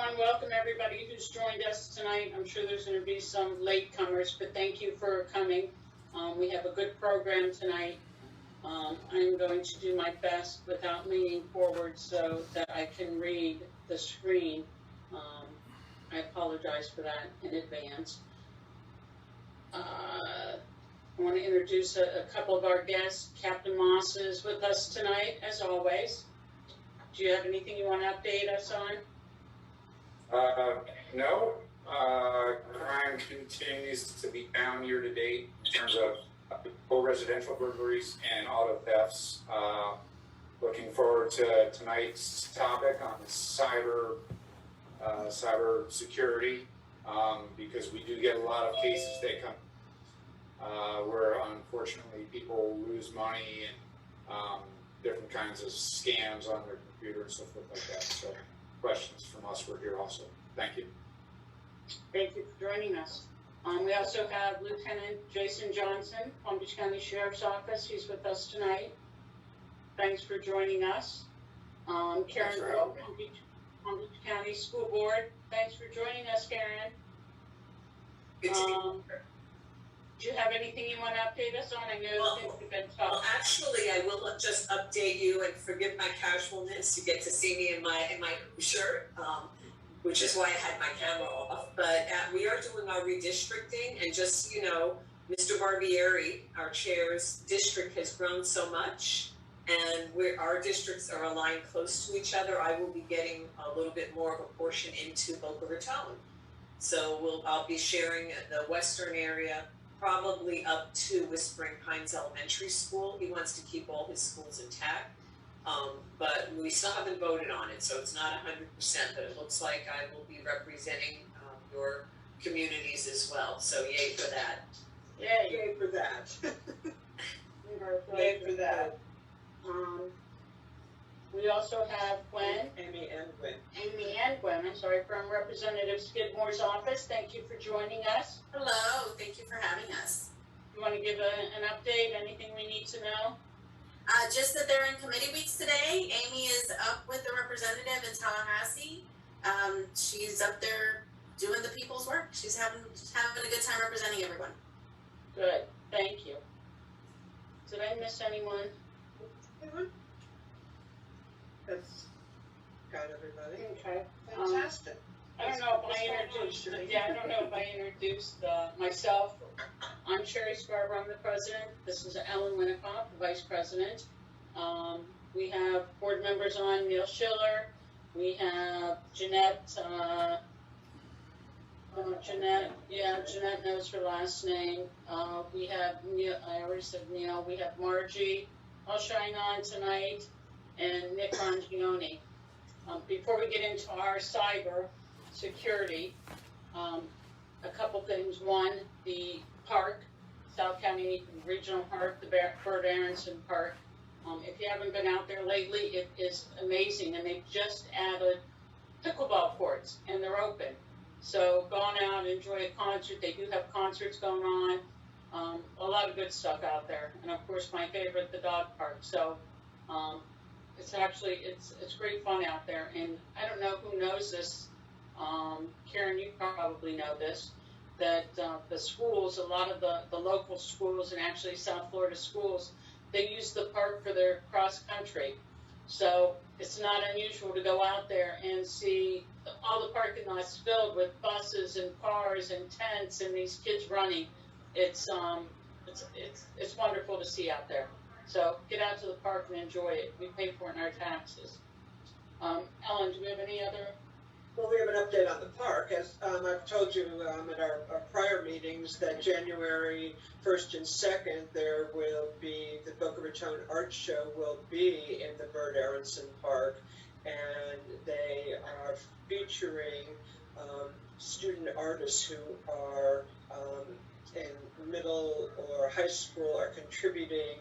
want to welcome everybody who's joined us tonight. I'm sure there's going to be some latecomers, but thank you for coming. We have a good program tonight. I'm going to do my best without leaning forward so that I can read the screen. I apologize for that in advance. I want to introduce a couple of our guests. Captain Moss is with us tonight, as always. Do you have anything you want to update us on? No. Crime continues to be down year to date in terms of full residential burglaries and auto thefts. Looking forward to tonight's topic on cyber security, because we do get a lot of cases that come where unfortunately people lose money and different kinds of scams on their computer and so forth like that. So questions from us, we're here also. Thank you. Thank you for joining us. We also have Lieutenant Jason Johnson, Palm Beach County Sheriff's Office. He's with us tonight. Thanks for joining us. Karen Wolf, Palm Beach County School Board. Thanks for joining us, Karen. Do you have anything you want to update us on? I know things have been tough. Well, actually, I will just update you and forgive my casualness. You get to see me in my shirt, which is why I had my camera off. But we are doing our redistricting, and just so you know, Mr. Barbieri, our chair's district has grown so much, and our districts are aligned close to each other. I will be getting a little bit more of a portion into Boca Raton. So I'll be sharing the western area, probably up to Whispering Pines Elementary School. He wants to keep all his schools intact, but we still haven't voted on it, so it's not 100%, but it looks like I will be representing your communities as well, so yay for that. Yay for that. Yay for that. We also have Amy and Gwen. I'm sorry, from Representative Skidmore's office. Thank you for joining us. Hello, thank you for having us. You want to give an update, anything we need to know? Just that they're in committee weeks today. Amy is up with the representative in Tallahassee. She's up there doing the people's work. She's having a good time representing everyone. Good, thank you. Did I miss anyone? That's got everybody. Okay. Fantastic. I don't know if I introduced myself. I'm Sherry Scarborough, I'm the president. This is Ellen Winnicott, the vice president. We have board members on, Neil Schiller. We have Jeanette, Jeanette knows her last name. We have Neil, I already said Neil. We have Margie, I'll shine on tonight, and Nick Rongione. Before we get into our cyber security, a couple things. One, the park, South County Regional Park, the Bert Aronson Park. If you haven't been out there lately, it is amazing, and they've just added pickleball courts, and they're open. So go on out, enjoy a concert. They do have concerts going on. A lot of good stuff out there, and of course my favorite, the dog park. So it's great fun out there, and I don't know who knows this. Karen, you probably know this, that the schools, a lot of the local schools, and actually South Florida schools, they use the park for their cross country. So it's not unusual to go out there and see all the parking lots filled with buses and cars and tents and these kids running. It's wonderful to see out there. So get out to the park and enjoy it. We pay for it in our taxes. Ellen, do we have any other? Well, we have an update on the park. As I've told you at our prior meetings, that January 1st and 2nd, there will be the Boca Raton Art Show will be in the Bert Aronson Park, and they are featuring student artists who are in middle or high school are contributing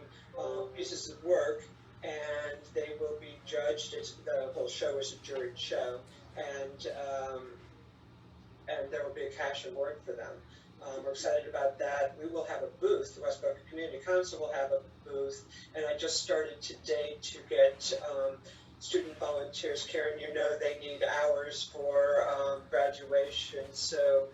pieces of work, and they will be judged. The whole show is a juried show, and there will be a cash award for them. We're excited about that. We will have a booth. The West Boca Community Council will have a booth, and I just started today to get student volunteers. Karen, you know they need hours for graduation. So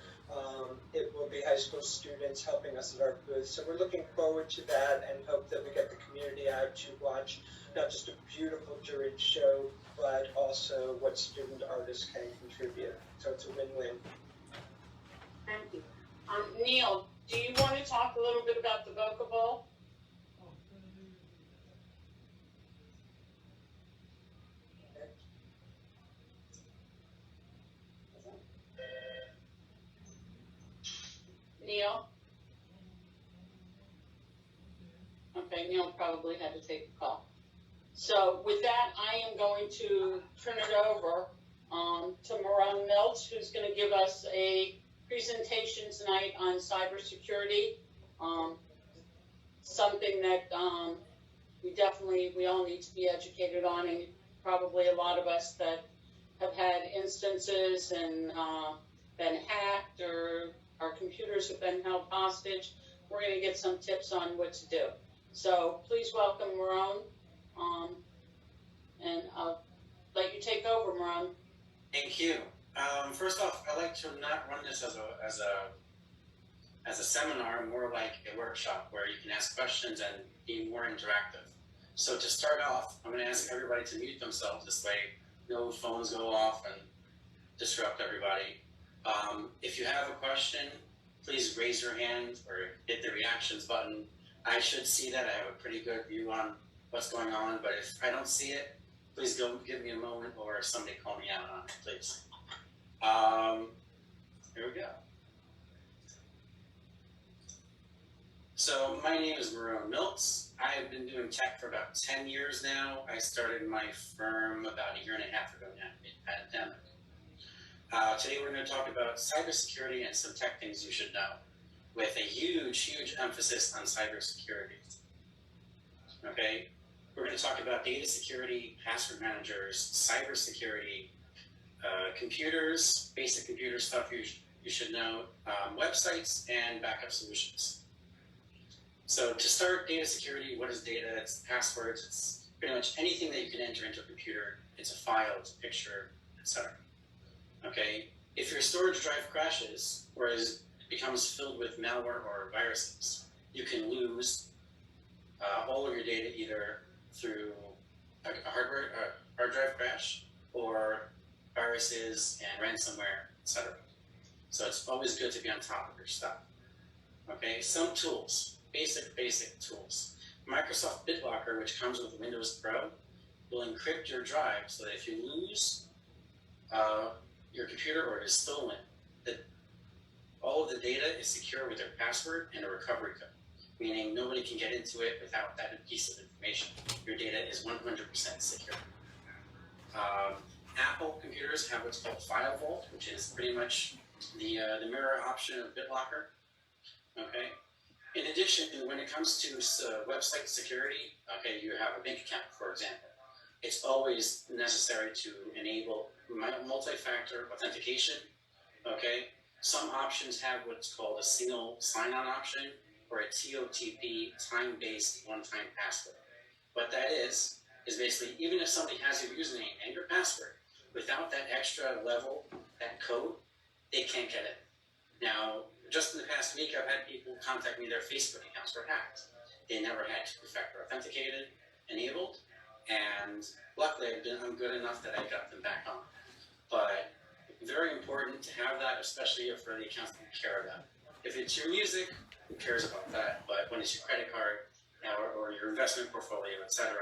it will be high school students helping us at our booth. So we're looking forward to that and hope that we get the community out to watch not just a beautiful juried show, but also what student artists can contribute. So it's a win-win. Thank you. Neil, do you want to talk a little bit about the Boca Bowl? Neil? Okay, Neil probably had to take a call. So with that, I am going to turn it over to Moran Milts, who's going to give us a presentation tonight on cybersecurity. Something that we all need to be educated on, and probably a lot of us that have had instances and been hacked or our computers have been held hostage. We're going to get some tips on what to do. So please welcome Moran, and I'll let you take over, Moran. Thank you. First off, I like to not run this as a seminar, more like a workshop where you can ask questions and be more interactive. So to start off, I'm going to ask everybody to mute themselves. This way, no phones go off and disrupt everybody. If you have a question, please raise your hand or hit the reactions button. I should see that. I have a pretty good view on what's going on, but if I don't see it, please go give me a moment or somebody call me out on it, please. Here we go. So my name is Moran Milts. I have been doing tech for about 10 years now. I started my firm about a year and a half ago now, mid-pandemic. Today we're going to talk about cybersecurity and some tech things you should know, with a huge emphasis on cybersecurity. Okay, we're going to talk about data security, password managers, cybersecurity, computers, basic computer stuff you should know, websites, and backup solutions. So to start, data security, what is data? It's passwords, it's pretty much anything that you can enter into a computer. It's a file, it's a picture, etc. Okay, if your storage drive crashes or becomes filled with malware or viruses, you can lose all of your data either through a hard drive crash or viruses and ransomware, etc. So it's always good to be on top of your stuff. Okay, some tools, basic tools. Microsoft BitLocker, which comes with Windows Pro, will encrypt your drive so that if you lose your computer or it is stolen, that all of the data is secure with their password and a recovery code, meaning nobody can get into it without that piece of information. Your data is 100% secure. Apple computers have what's called File Vault, which is pretty much the mirror option of BitLocker. Okay. In addition, when it comes to website security, okay, you have a bank account, for example. It's always necessary to enable multi-factor authentication. Okay. Some options have what's called a single sign-on option or a TOTP, time-based one-time password. What that is basically even if somebody has your username and your password, without that extra level, that code, they can't get it. Now, just in the past week, I've had people contact me, their Facebook accounts were hacked. They never had two-factor authenticated, enabled, and luckily I'm good enough that I got them back on. But very important to have that, especially for the accounts that you care about. If it's your music, who cares about that? But when it's your credit card or your investment portfolio, etc.,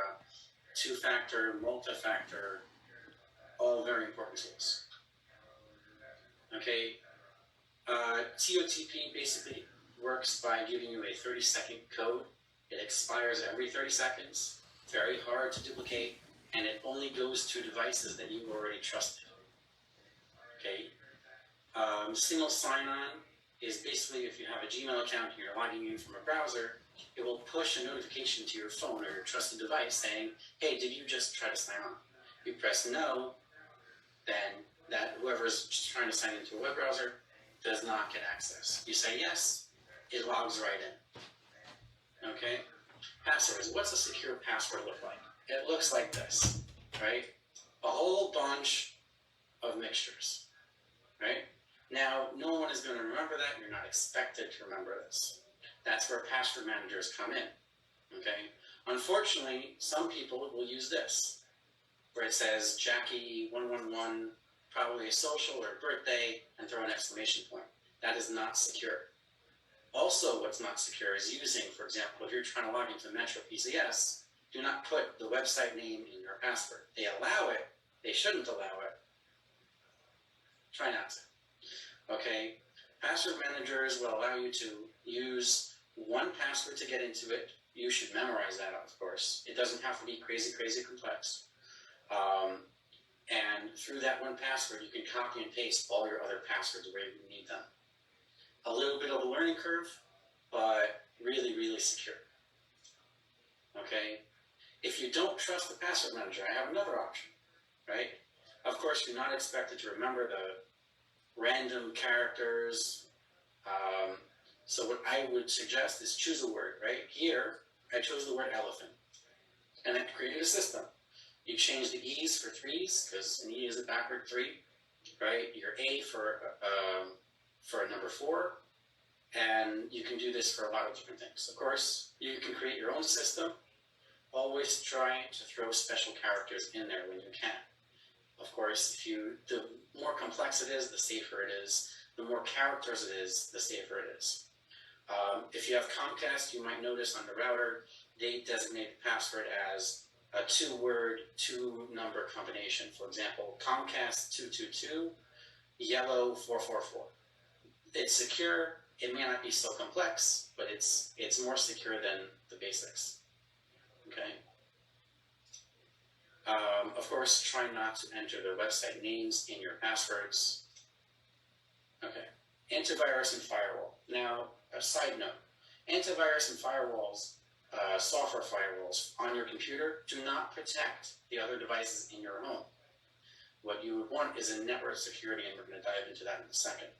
two-factor, multi-factor, all very important tools. Okay, TOTP basically works by giving you a 30-second code. It expires every 30 seconds, very hard to duplicate, and it only goes to devices that you already trusted. Okay, single sign-on is basically if you have a Gmail account and you're logging in from a browser, it will push a notification to your phone or your trusted device saying, hey, did you just try to sign on? You press no, then that whoever's trying to sign into a web browser does not get access. You say yes, it logs right in. Okay? Passwords. What's a secure password look like? It looks like this, right? A whole bunch of mixtures. right? Now, no one is going to remember that. You're not expected to remember this. That's where password managers come in, okay? Unfortunately, some people will use this, where it says Jackie111, probably a social or a birthday, and throw an exclamation point. That is not secure. Also, what's not secure is using, for example, if you're trying to log into Metro PCS, do not put the website name in your password. They allow it, they shouldn't allow it. Try not to. Okay, password managers will allow you to use one password to get into it. You should memorize that, of course. It doesn't have to be crazy, crazy complex. And through that one password, you can copy and paste all your other passwords where you need them. A little bit of a learning curve, but really, really secure. Okay? If you don't trust the password manager, I have another option, right? Of course, you're not expected to remember the random characters. So what I would suggest is choose a word, right? Here, I chose the word elephant, and I created a system. You change the E's for 3s, because an E is a backward 3, right? Your A for a number 4, and you can do this for a lot of different things. Of course, you can create your own system. Always try to throw special characters in there when you can. Of course, the more complex it is, the safer it is. The more characters it is, the safer it is. If you have Comcast, you might notice on the router, they designate the password as a 2-word, 2-number combination. For example, Comcast 222, yellow 444. It's secure. It may not be so complex, but it's more secure than the basics. Okay. Of course, try not to enter the website names in your passwords. Okay. Antivirus and firewall. Now, a side note: antivirus and firewalls, software firewalls on your computer, do not protect the other devices in your home. What you would want is a network security, and we're going to dive into that in a second.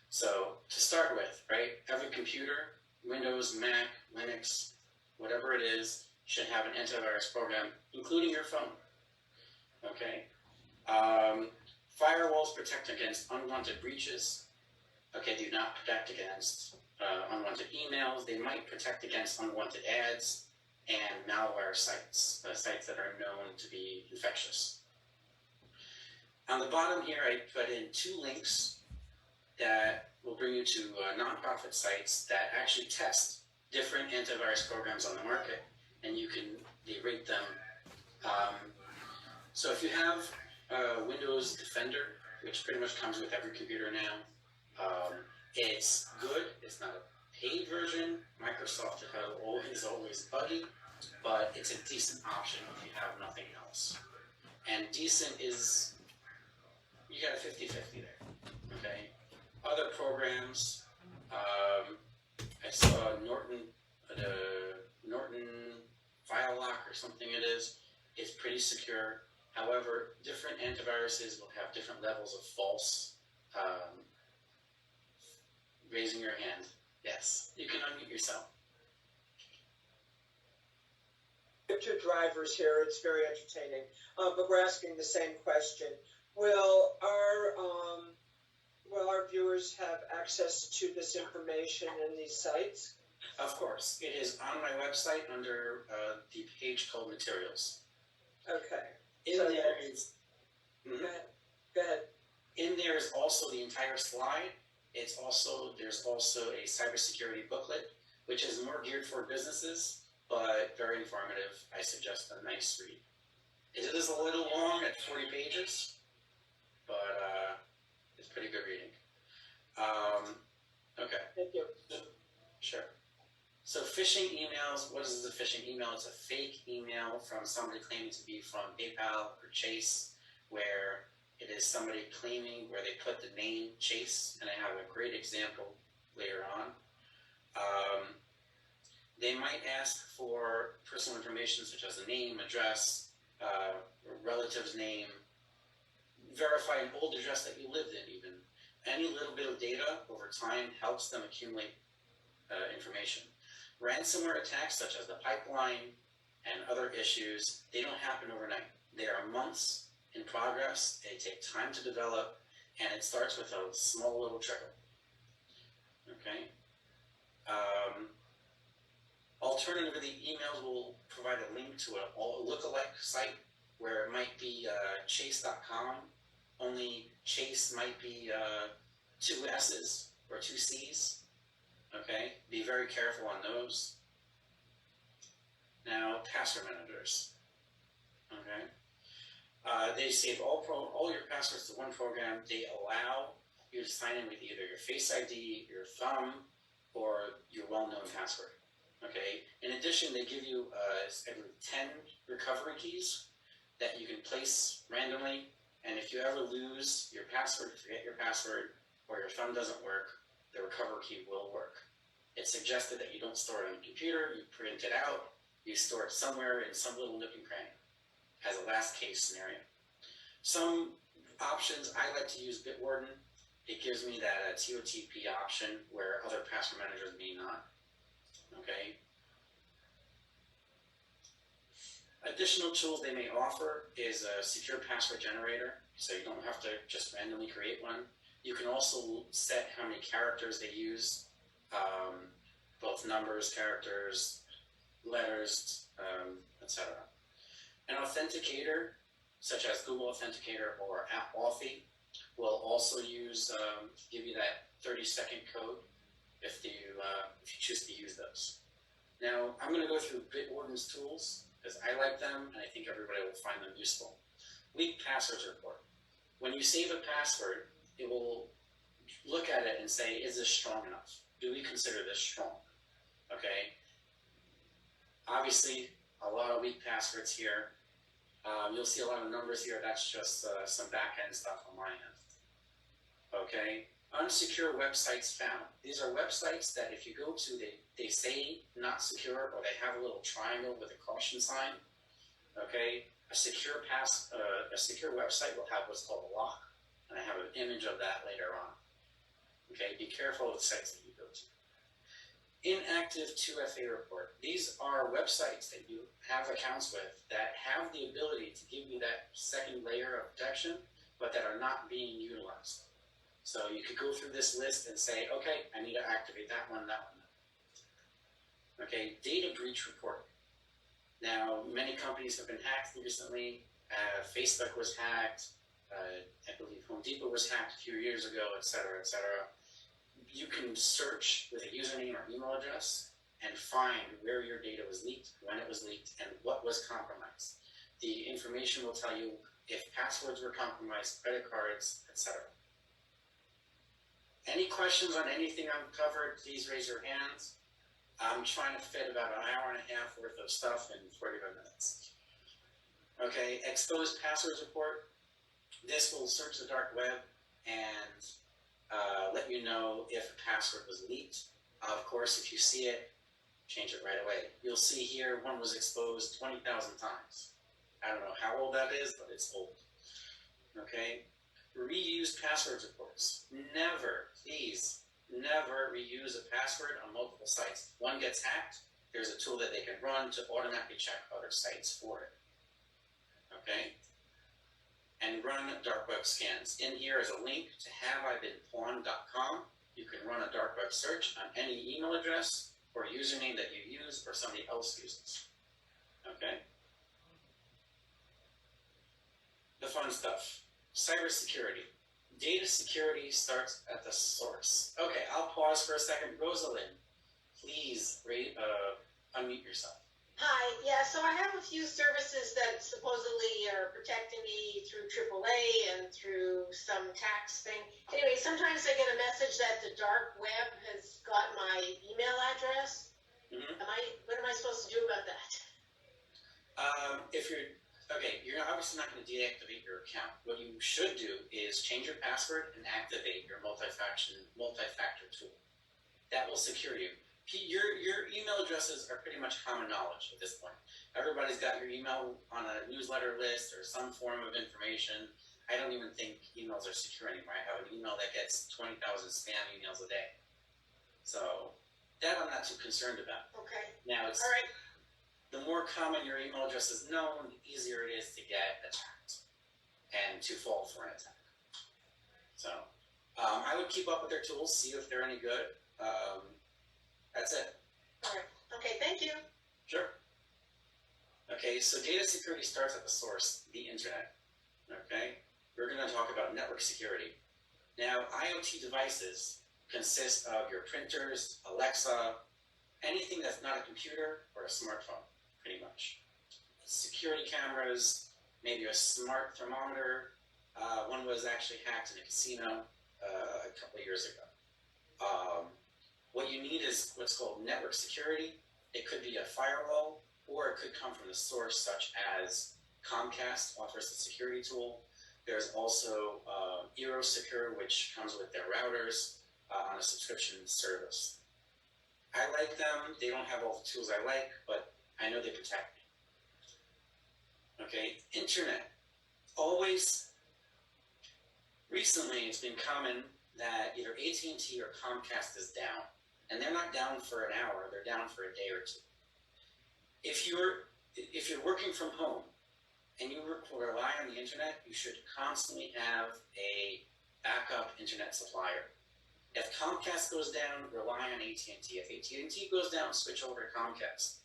So, to start with, right, every computer, Windows, Mac, Linux, whatever it is, should have an antivirus program, including your phone. Okay? Firewalls protect against unwanted breaches. Okay, do not protect against unwanted emails. They might protect against unwanted ads and malware sites, sites that are known to be infectious. On the bottom here, I put in 2 links that will bring you to nonprofit sites that actually test different antivirus programs on the market, and they rate them. So if you have Windows Defender, which pretty much comes with every computer now, it's good. It's not a paid version. Microsoft is always buggy, but it's a decent option if you have nothing else. And decent is, you got a 50-50 there, okay? Other programs, I saw Norton File Lock or something it is. It's pretty secure. However, different antiviruses will have different levels of false. Raising your hand. Yes, you can unmute yourself. Two drivers here. It's very entertaining, but we're asking the same question. Will our viewers have access to this information in these sites? Of course, it is on my website under the page called Materials. Okay. In So there is. Go ahead. In there is also the entire slide. There's also a cybersecurity booklet, which is more geared for businesses, but very informative. I suggest a nice read. It is a little long at 40 pages, but it's pretty good reading. Okay. Thank you. Sure. So phishing emails, what is a phishing email? It's a fake email from somebody claiming to be from PayPal or Chase, where it is somebody claiming where they put the name Chase, and I have a great example later on. They might ask for personal information such as a name, address, relative's name, verify an old address that you lived in even. Any little bit of data over time helps them accumulate information. Ransomware attacks such as the pipeline and other issues, they don't happen overnight. They are months in progress. They take time to develop, and it starts with a small little trickle. Okay. Alternatively, emails will provide a link to a lookalike site where it might be chase.com, only Chase might be 2 S's or 2 C's. Okay, be very careful on those. Now, password managers. Okay, they save all your passwords to one program. They allow you to sign in with either your Face ID, your thumb, or your well-known password. Okay. In addition, they give you I believe 10 recovery keys that you can place randomly. And if you ever lose your password, forget your password, or your thumb doesn't work, the recovery key will work. It's suggested that you don't store it on your computer. You print it out. You store it somewhere in some little nook and cranny as a last case scenario. Some options, I like to use Bitwarden. It gives me that TOTP option where other password managers may not. Okay. Additional tools they may offer is a secure password generator, so you don't have to just randomly create one. You can also set how many characters they use, both numbers, characters, letters, etc. An authenticator, such as Google Authenticator or Authy, will also give you that 30-second code if you choose to use those. Now, I'm going to go through Bitwarden's tools because I like them and I think everybody will find them useful. Weak passwords report. When you save a password, it will look at it and say, is this strong enough? Do we consider this strong? Okay. Obviously, a lot of weak passwords here. You'll see a lot of numbers here. That's just some back-end stuff on my end. Okay. Unsecure websites found. These are websites that if you go to, they say not secure, or they have a little triangle with a caution sign. Okay. A secure website will have what's called a lock, and I have an image of that later on. Okay. Be careful of the sites that you go to. Inactive 2FA report. These are websites that you have accounts with that have the ability to give you that second layer of protection, but that are not being utilized. So you could go through this list and say, okay, I need to activate that one, that one. Okay, data breach report. Now, many companies have been hacked recently. Facebook was hacked. I believe Home Depot was hacked a few years ago, et cetera, et cetera. You can search with a username or email address and find where your data was leaked, when it was leaked, and what was compromised. The information will tell you if passwords were compromised, credit cards, etc. Any questions on anything I've covered, please raise your hands. I'm trying to fit about an hour and a half worth of stuff in 45 minutes. Okay, exposed passwords report. This will search the dark web and let you know if a password was leaked. Of course, if you see it, change it right away. You'll see here one was exposed 20,000 times. I don't know how old that is, but it's old. Okay, reuse password reports. Never, please, never reuse a password on multiple sites. One gets hacked, there's a tool that they can run to automatically check other sites for it. Okay? And run dark web scans. In here is a link to haveibeenpawned.com. You can run a dark web search on any email address or username that you use or somebody else uses. Okay? The fun stuff. Cybersecurity. Data security starts at the source. Okay, I'll pause for a second. Rosalind, please unmute yourself. Hi, yeah, so I have a few services that supposedly are protecting me through AAA and through some tax thing. Anyway, sometimes I get a message that the dark web has got my email address. Mm-hmm. What am I supposed to do about that? You're obviously not going to deactivate your account. What you should do is change your password and activate your multi-factor tool. That will secure you. Your email addresses are pretty much common knowledge at this point. Everybody's got your email on a newsletter list or some form of information. I don't even think emails are secure anymore. I have an email that gets 20,000 spam emails a day. So that I'm not too concerned about. Okay. Now, all right. The more common your email address is known, the easier it is to get attacked and to fall for an attack. So would keep up with their tools, see if they're any good. That's it. All right, okay, thank you. Sure. Okay, so data security starts at the source, the internet. Okay, we're going to talk about network security. Now, IoT devices consist of your printers, Alexa, anything that's not a computer or a smartphone, pretty much. Security cameras, maybe a smart thermometer. One was actually hacked in a casino a couple of years ago. What you need is what's called network security. It could be a firewall, or it could come from the source, such as Comcast offers the security tool. There's also Secure, which comes with their routers on a subscription service. I like them. They don't have all the tools I like, but I know they protect me. Okay, internet. Always, recently it's been common that either AT&T or Comcast is down. And they're not down for an hour, they're down for a day or two. If you're working from home and you rely on the internet, you should constantly have a backup internet supplier. If Comcast goes down, rely on AT&T. If AT&T goes down, switch over to Comcast.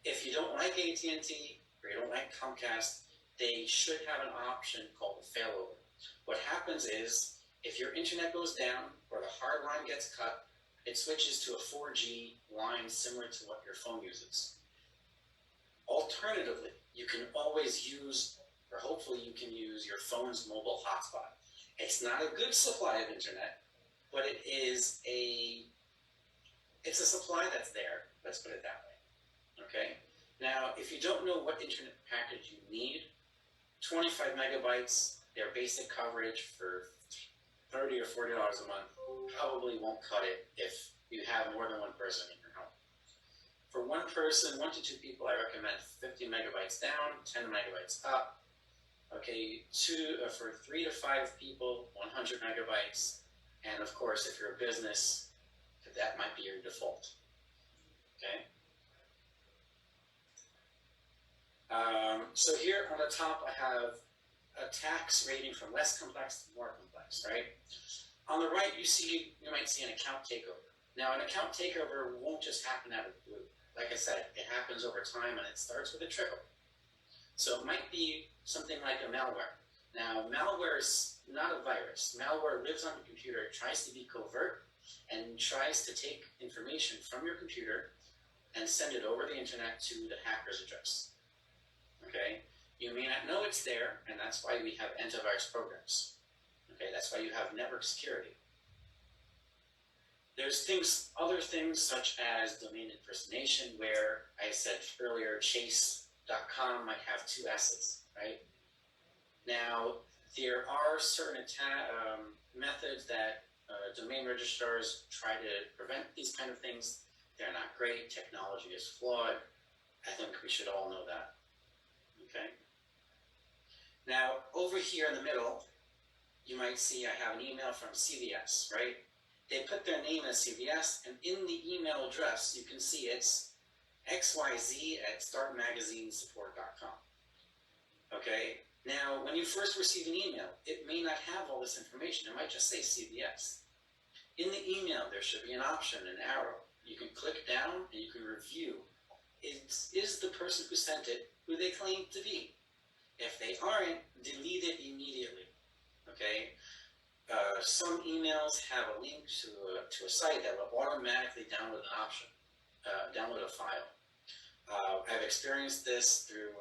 If you don't like AT&T or you don't like Comcast, they should have an option called a failover. What happens is, if your internet goes down or the hard line gets cut, it switches to a 4G line similar to what your phone uses. Alternatively, you can always use, or hopefully you can use, your phone's mobile hotspot. It's not a good supply of internet, but it's a supply that's there. Let's put it that way. Okay? Now, if you don't know what internet package you need, 25 megabytes, their basic coverage for $30 or $40 a month probably won't cut it if you have more than one person in your home. For one person, 1 to 2 people, I recommend 50 megabytes down, 10 megabytes up. Okay, for 3 to 5 people, 100 megabytes. And of course, if you're a business, that might be your default. Okay. So here on the top, I have a tax rating from less complex to more complex, right? On the right, you might see an account takeover. Now, an account takeover won't just happen out of the blue. Like I said, it happens over time, and it starts with a trickle. So it might be something like a malware. Now, malware is not a virus. Malware lives on the computer, it tries to be covert, and tries to take information from your computer and send it over the internet to the hacker's address. Okay? You may not know it's there, and that's why we have antivirus programs. Okay, that's why you have network security. There's other things such as domain impersonation, where I said earlier, chase.com might have 2 S's, right? Now, there are certain methods that domain registrars try to prevent these kind of things. They're not great. Technology is flawed. I think we should all know that. Okay? Now, over here in the middle, you might see I have an email from CVS, right? They put their name as CVS, and in the email address, you can see it's xyz@startmagazinesupport.com. Okay? Now, when you first receive an email, it may not have all this information. It might just say CVS. In the email, there should be an option, an arrow. You can click down and you can review. Is the person who sent it who they claim to be? If they aren't, delete it immediately. Okay? Some emails have a link to a site that will automatically download an option, download a file. I've experienced this through,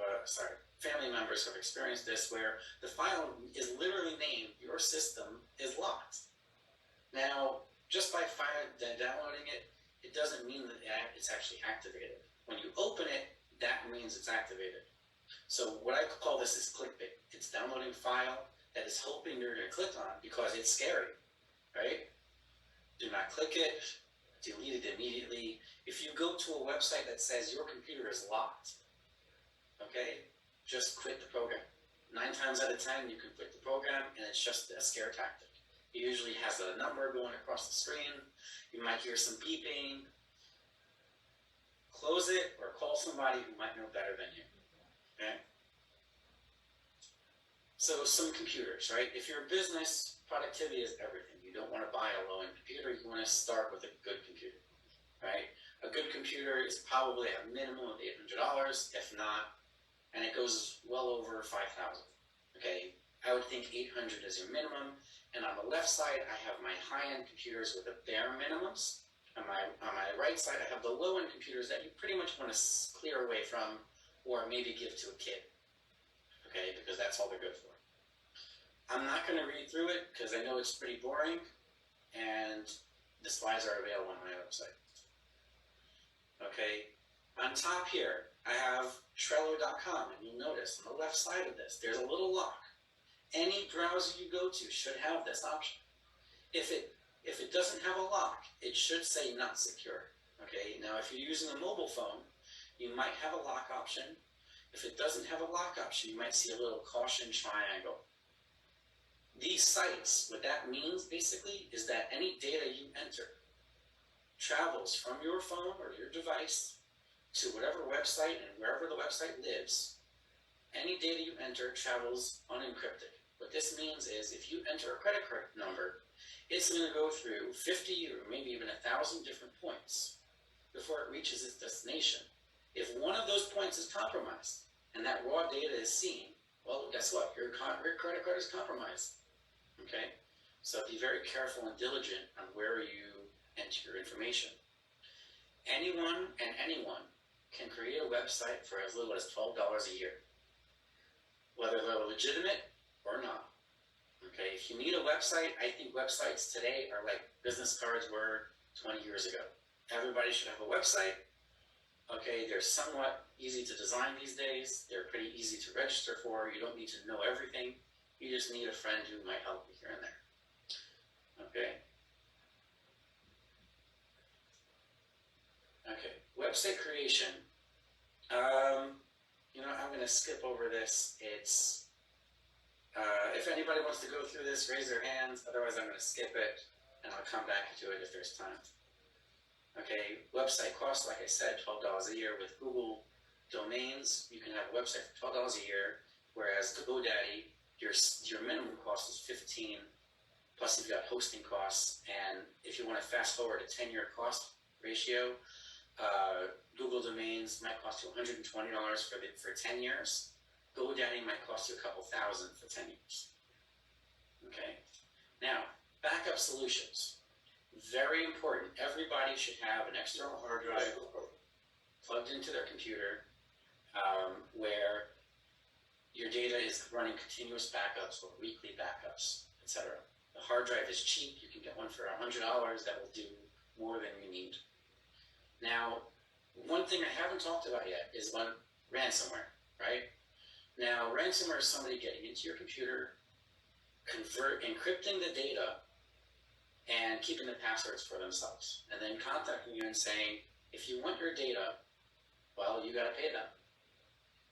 family members have experienced this where the file is literally named, your system is locked. Now, just by downloading it, it doesn't mean that it's actually activated. When you open it, that means it's activated. So what I call this is clickbait. It's downloading a file that is hoping you're going to click on because it's scary, right? Do not click it, delete it immediately. If you go to a website that says your computer is locked, okay, just quit the program. 9 times out of 10, you can quit the program, and it's just a scare tactic. It usually has a number going across the screen. You might hear some beeping. Close it or call somebody who might know better than you, okay? So some computers, right? If you're a business, productivity is everything. You don't want to buy a want to start with a good computer, right? A good computer is probably a minimum of $800, if not, and it goes well over 5,000. Okay, I would think 800 is your minimum. And on the left side, I have my high-end computers with the bare minimums. On my right side, I have the low-end computers that you pretty much want to clear away from, or maybe give to a kid. Okay, because that's all they're good for. I'm not going to read through it because I know it's pretty boring, and the slides are available on my website. Okay, on top here, I have Trello.com, and you'll notice on the left side of this, there's a little lock. Any browser you go to should have this option. If it doesn't have a lock, it should say not secure. Okay, now if you're using a mobile phone, you might have a lock option. If it doesn't have a lock option, you might see a little caution triangle. These sites, what that means basically is that any data you enter travels from your phone or your device to whatever website and wherever the website lives. Any data you enter travels unencrypted. What this means is if you enter a credit card number, it's going to go through 50 or maybe even 1,000 different points before it reaches its destination. If one of those points is compromised and that raw data is seen, well, guess what? Your credit card is compromised. Okay? So be very careful and diligent on where you enter your information. Anyone and anyone can create a website for as little as $12 a year, whether they're legitimate or not. Okay, if you need a website, I think websites today are like business cards were 20 years ago. Everybody should have a website. Okay, they're somewhat easy to design these days. They're pretty easy to register for. You don't need to know everything. You just need a friend who might help you here and there. Okay. Okay, website creation. I'm going to skip over this. It's if anybody wants to go through this, raise their hands. Otherwise, I'm going to skip it, and I'll come back to it if there's time. Okay, website costs, like I said, $12 a year. With Google domains, you can have a website for $12 a year, whereas GoDaddy, your minimum cost is $15, plus you've got hosting costs. And if you want to fast forward a 10-year cost ratio, Google domains might cost you $120 for 10 years. GoDaddy might cost you a couple thousand for 10 years. Okay. Now, backup solutions. Very important. Everybody should have an external hard drive plugged into their computer where your data is running continuous backups or weekly backups, etc. The hard drive is cheap. You can get one for $100 that will do more than you need. Now, one thing I haven't talked about yet is ransomware, right? Now, ransomware is somebody getting into your computer, encrypting the data, and keeping the passwords for themselves, and then contacting you and saying, if you want your data, well, you got to pay them.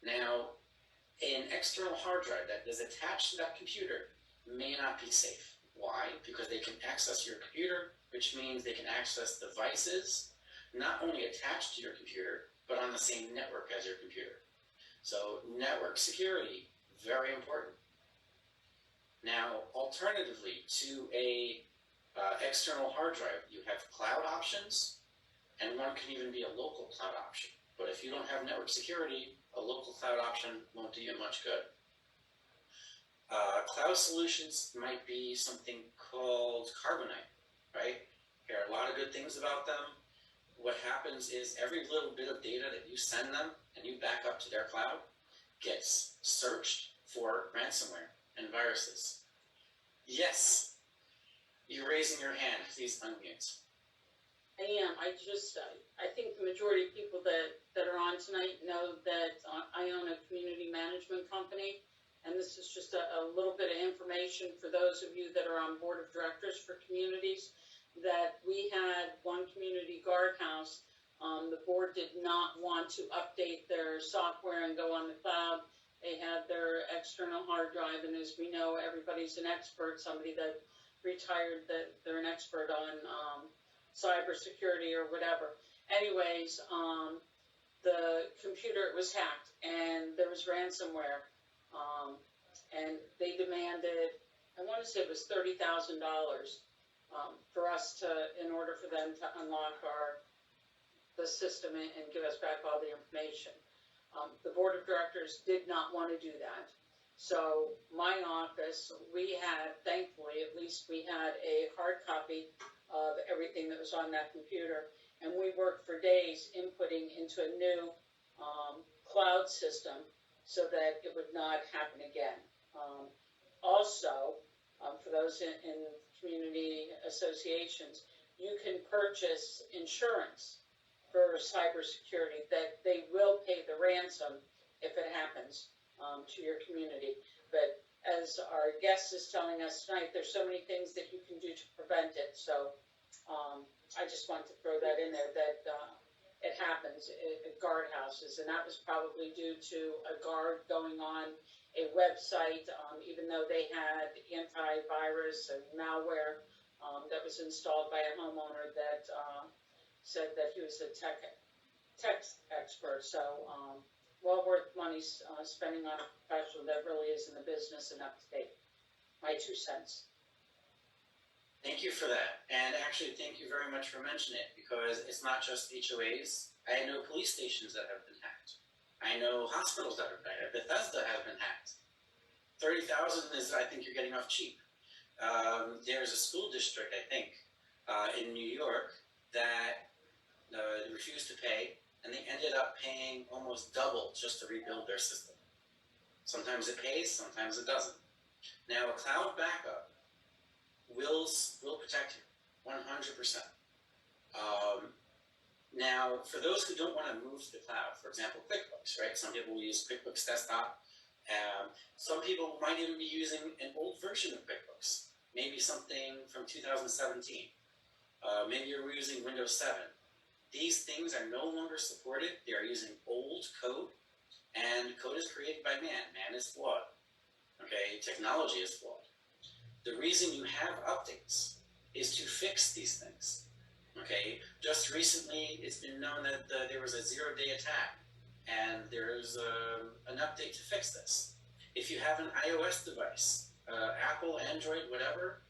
Now, an external hard drive that is attached to that computer may not be safe. Why? Because they can access your computer, which means they can access devices not only attached to your computer, but on the same network as your computer. So network security, very important. Now, alternatively to a external hard drive, you have cloud options, and one can even be a local cloud option. But if you don't have network security, a local cloud option won't do you much good. Cloud solutions might be something called Carbonite, right? There are a lot of good things about them. What happens is every little bit of data that you send them and you back up to their cloud gets searched for ransomware and viruses. Yes, you're raising your hand. Please unmute. I am. I think the majority of people that are on tonight know that I own a community management company, and this is just a little bit of information for those of you that are on board of directors for communities, that we had one community guardhouse. The board did not want to update their software and go on the cloud. They had their external hard drive, and as we know, everybody's an expert, somebody that retired, that they're an expert on cybersecurity or whatever. Anyways, the computer was hacked, and there was ransomware, and they demanded, I want to say it was $30,000. for us to, in order for them to unlock the system and give us back all the information. The board of directors did not want to do that. So my office, we had, thankfully, at least we had a hard copy of everything that was on that computer. And we worked for days inputting into a new cloud system so that it would not happen again. Also, for those in community associations, you can purchase insurance for cybersecurity that they will pay the ransom if it happens to your community. But as our guest is telling us tonight, there's so many things that you can do to prevent it. So I just want to throw that in there, that it happens at guardhouses, and that was probably due to a guard going on a website, even though they had antivirus and malware that was installed by a homeowner that said that he was a tech expert. So well worth money spending on a professional that really is in the business and up to date. My 2 cents. Thank you for that. And actually, thank you very much for mentioning it, because it's not just HOAs. I know police stations that have been hacked. I know hospitals that have been hacked. Bethesda has been hacked. 30,000 is, I think you're getting off cheap. There's a school district, I think, in New York that refused to pay, and they ended up paying almost double just to rebuild their system. Sometimes it pays, sometimes it doesn't. Now, a cloud backup will protect you 100%. Now, for those who don't want to move to the cloud, for example, QuickBooks, right? Some people will use QuickBooks Desktop. Some people might even be using an old version of QuickBooks, maybe something from 2017. Maybe you're using Windows 7. These things are no longer supported. They are using old code, and code is created by man. Man is flawed. Okay, technology is flawed. The reason you have updates is to fix these things. Okay, just recently it's been known that there was a 0-day attack, and there's an update to fix this. If you have an iOS device, Apple, Android, whatever,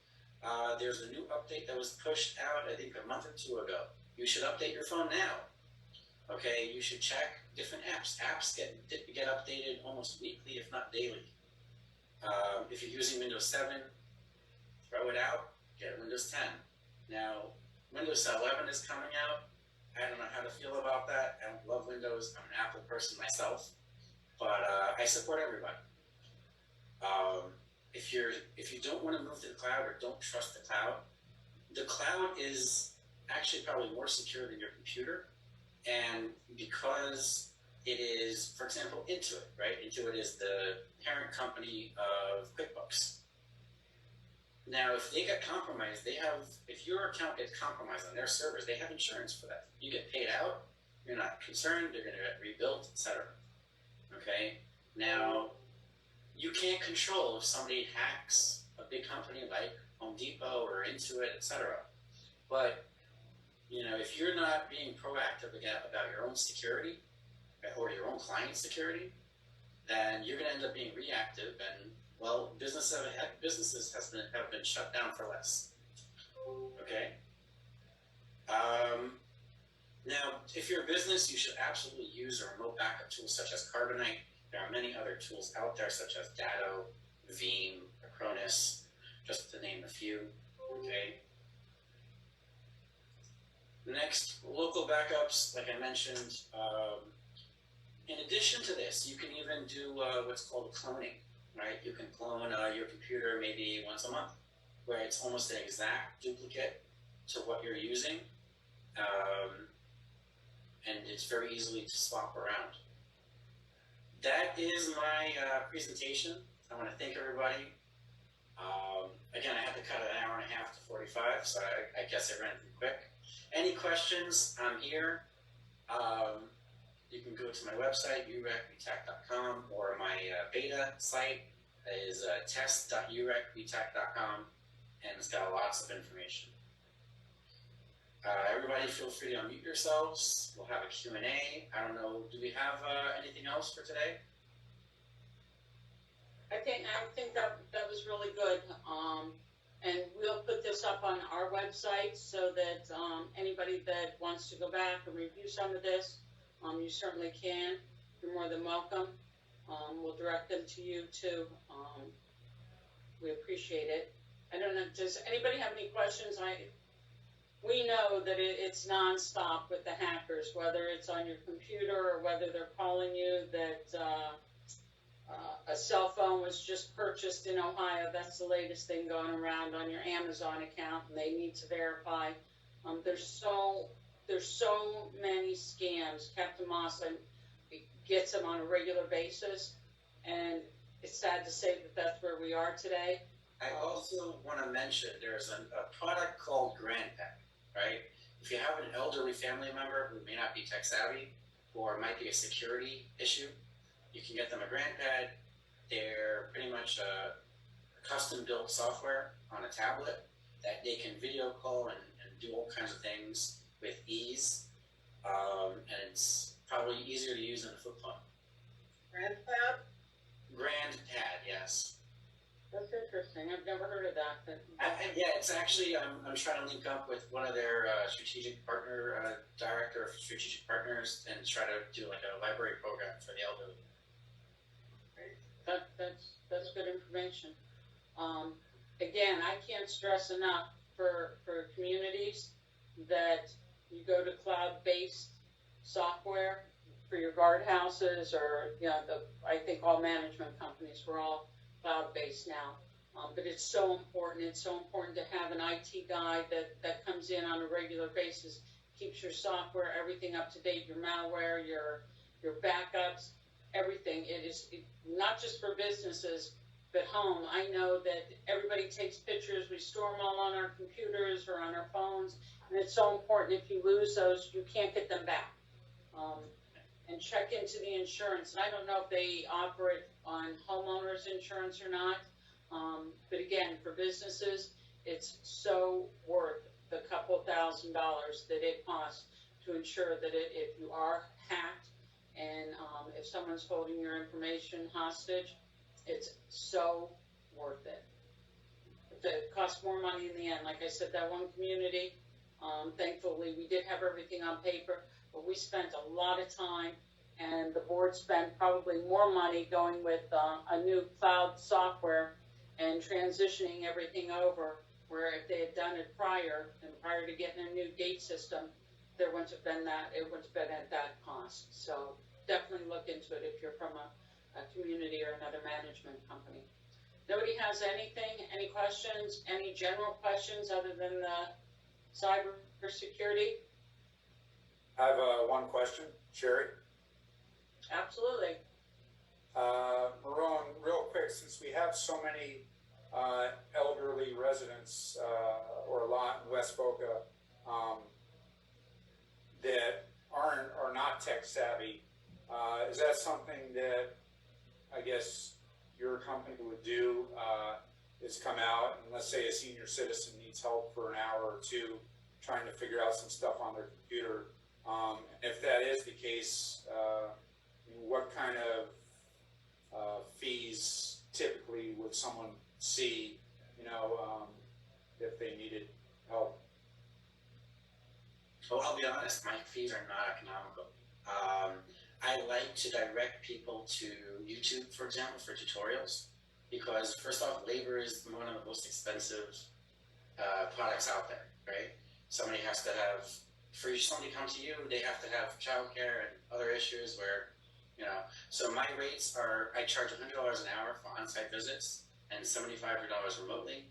there's a new update that was pushed out, I think, a month or 2 ago. You should update your phone now. Okay, you should check different apps. Apps get updated almost weekly, if not daily. If you're using Windows 7, throw it out, get Windows 10. Now, Windows 11 is coming out. I don't know how to feel about that. I don't love Windows. I'm an Apple person myself, but I support everybody. If you don't want to move to the cloud or don't trust the cloud is actually probably more secure than your computer. And because it is, for example, Intuit, right? Intuit is the parent company of QuickBooks. Now, if they get compromised, if your account gets compromised on their servers, they have insurance for that. You get paid out, you're not concerned, they're gonna get rebuilt, etc. Okay? Now, you can't control if somebody hacks a big company like Home Depot or Intuit, etc. But, if you're not being proactive about your own security or your own client security, then you're gonna end up being reactive, and well, businesses have been shut down for less. Okay. Now, if you're a business, you should absolutely use a remote backup tool such as Carbonite. There are many other tools out there such as Datto, Veeam, Acronis, just to name a few. Okay. Next, local backups, like I mentioned. In addition to this, you can even do what's called cloning. Right, you can clone your computer maybe once a month, where it's almost an exact duplicate to what you're using, and it's very easily to swap around. That is my presentation. I want to thank everybody. Again, I had to cut it 1.5 hours to 45, so I guess I ran through quick. Any questions? I'm here. You can go to my website, urecbtech.com, or my beta site is test.urecbtech.com, and it's got lots of information. Everybody feel free to unmute yourselves. We'll have a Q&A. I don't know, do we have anything else for today? I think that was really good. And we'll put this those up on our website so that anybody that wants to go back and review some of this, you certainly can. You're more than welcome. We'll direct them to you too. We appreciate it. I don't know, does anybody have any questions? We know that it's nonstop with the hackers, whether it's on your computer or whether they're calling you that a cell phone was just purchased in Ohio. That's the latest thing going around on your Amazon account, and they need to verify. There's so many scams. Captain Moss gets them on a regular basis, and it's sad to say that that's where we are today. I also want to mention there's a product called GrandPad, right? If you have an elderly family member who may not be tech savvy or might be a security issue, you can get them a GrandPad. They're pretty much a custom built software on a tablet that they can video call and do all kinds of things with ease. And it's probably easier to use than a flip phone. GrandPad? GrandPad, yes. That's interesting. I've never heard of that. But... yeah, it's actually, I'm trying to link up with one of their strategic partner, director of strategic partners, and try to do like a library program for the elderly. That's good information. Again, I can't stress enough for communities that you go to cloud-based software for your guardhouses, or I think all management companies, we're all cloud-based now. But it's so important. It's so important to have an IT guy that comes in on a regular basis, keeps your software, everything up to date, your malware, your backups, everything. It is not just for businesses, but home. I know that everybody takes pictures. We store them all on our computers or on our phones, and it's so important. If you lose those, you can't get them back. And check into the insurance. And I don't know if they offer it on homeowners insurance or not. But again, for businesses, it's so worth the couple $1,000s that it costs to ensure that if you are hacked and if someone's holding your information hostage, it's so worth it. It costs more money in the end. Like I said, that one community, thankfully, we did have everything on paper, but we spent a lot of time, and the board spent probably more money going with a new cloud software and transitioning everything over, where if they had done it prior to getting a new gate system, there wouldn't have been that, it wouldn't have been at that cost. So definitely look into it if you're from a community or another management company. Nobody has anything, any questions, any general questions other than the cyber security? I have one question, Sherry. Absolutely. Marone, real quick, since we have so many elderly residents, or a lot in West Boca, that are not tech savvy, is that something that I guess your company would do, is come out and let's say a senior citizen needs help for an hour or two trying to figure out some stuff on their computer. If that is the case, what kind of fees typically would someone see, if they needed help? Well, I'll be honest, my fees are not economical. I like to direct people to YouTube, for example, for tutorials, because first off, labor is one of the most expensive products out there, right? Somebody has to have, for somebody to come to you, they have to have childcare and other issues where, so my rates are, I charge $100 an hour for on-site visits and $7,500 remotely.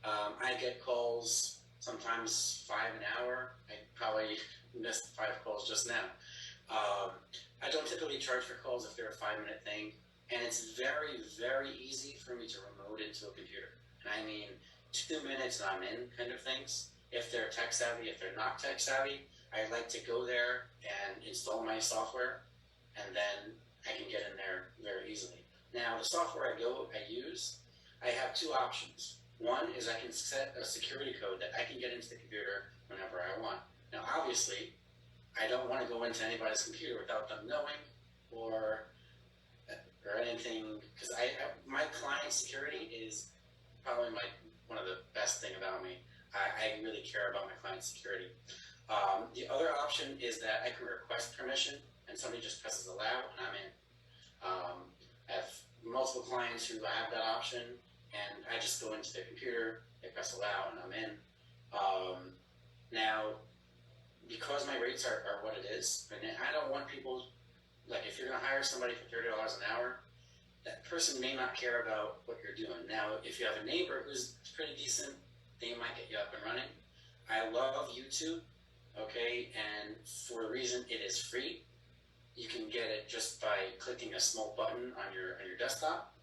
I get calls sometimes 5 an hour. I probably missed 5 calls just now. I don't typically charge for calls if they're a 5-minute thing, and it's very, very easy for me to remote into a computer. And I mean 2 minutes and I'm in kind of things. If they're tech savvy, if they're not tech savvy, I like to go there and install my software, and then I can get in there very easily. Now, the software I use, I have 2 options. One is I can set a security code that I can get into the computer whenever I want. Now, obviously, I don't want to go into anybody's computer without them knowing or anything, because my client security is probably one of the best thing about me. I really care about my client's security. The other option is that I can request permission and somebody just presses allow and I'm in. I have multiple clients who have that option and I just go into their computer, they press allow and I'm in. Now, because my rates are what it is, and I don't want people, like if you're gonna hire somebody for $30 an hour, that person may not care about what you're doing. Now, if you have a neighbor who's pretty decent, they might get you up and running. I love YouTube, okay, and for the reason it is free, you can get it just by clicking a small button on your desktop,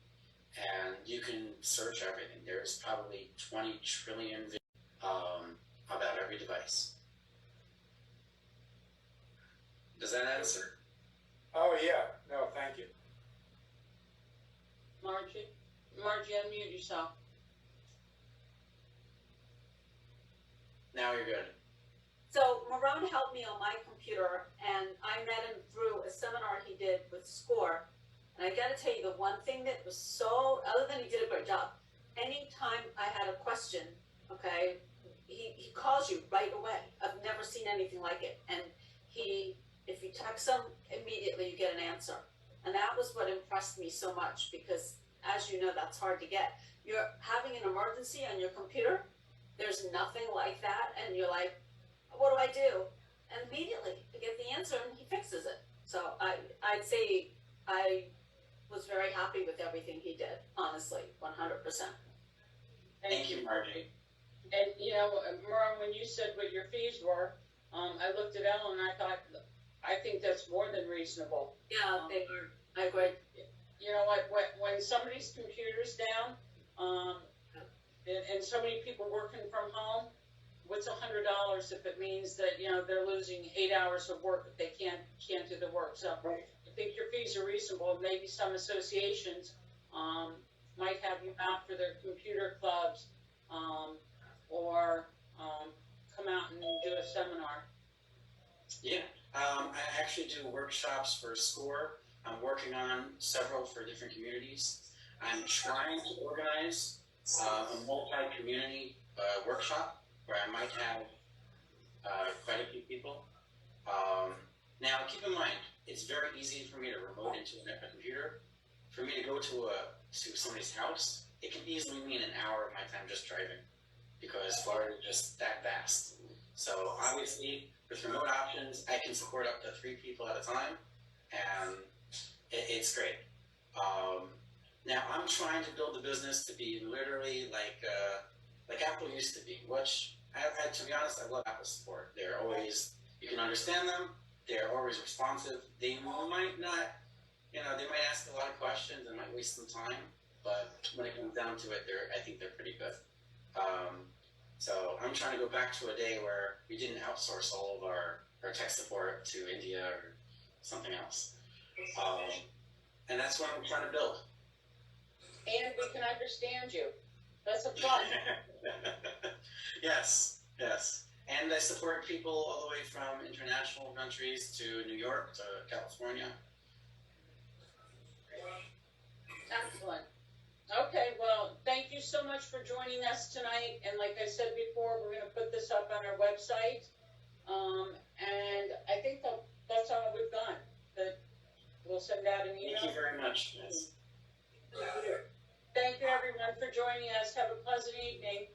and you can search everything. There's probably 20 trillion videos about every device. Does that answer? Oh, yeah. No, thank you. Margie, unmute yourself. Now you're good. So Marone helped me on my computer, and I met him through a seminar he did with SCORE. And I gotta tell you, the one thing that was so, other than he did a great job, anytime I had a question, okay, he calls you right away. I've never seen anything like it. And if you text him, immediately you get an answer. And that was what impressed me so much, because as you know, that's hard to get. You're having an emergency on your computer, there's nothing like that, and you're like, what do I do? And immediately you get the answer and he fixes it. So I'd say I was very happy with everything he did, honestly, 100%. Thank you, Margie. And you know, Merle, when you said what your fees were, I looked at Ellen and I thought, I think that's more than reasonable. Yeah, they were. I agree. You know, like when somebody's computer's down, and so many people working from home, what's $100 if it means that, you know, they're losing 8 hours of work if they can't do the work? So Right. I think your fees are reasonable. Maybe some associations might have you out for their computer clubs, or come out and do a seminar. Yeah, I actually do workshops for SCORE. I'm working on several for different communities. I'm trying to organize a multi-community workshop where I might have quite a few people. Now, keep in mind, it's very easy for me to remote into a computer. For me to go to somebody's house, it can easily mean an hour of my time just driving, because Florida is just that vast. So obviously, with remote options, I can support up to 3 people at a time, and it's great. Now I'm trying to build the business to be literally like Apple used to be, which to be honest, I love Apple support. They're always, you can understand them. They're always responsive. They might not, you know, they might ask a lot of questions and might waste some time, but when it comes down to it, I think they're pretty good. So I'm trying to go back to a day where we didn't outsource all of our tech support to India or something else. And that's what I'm trying to build. And we can understand you. That's a plus. Yes. And I support people all the way from international countries to New York to California. Excellent. Okay, well, thank you so much for joining us tonight. And like I said before, we're going to put this up on our website. And I think that's all we've done. That we'll send out an email. Thank you very much. Yes. Thank you, everyone, for joining us. Have a pleasant evening.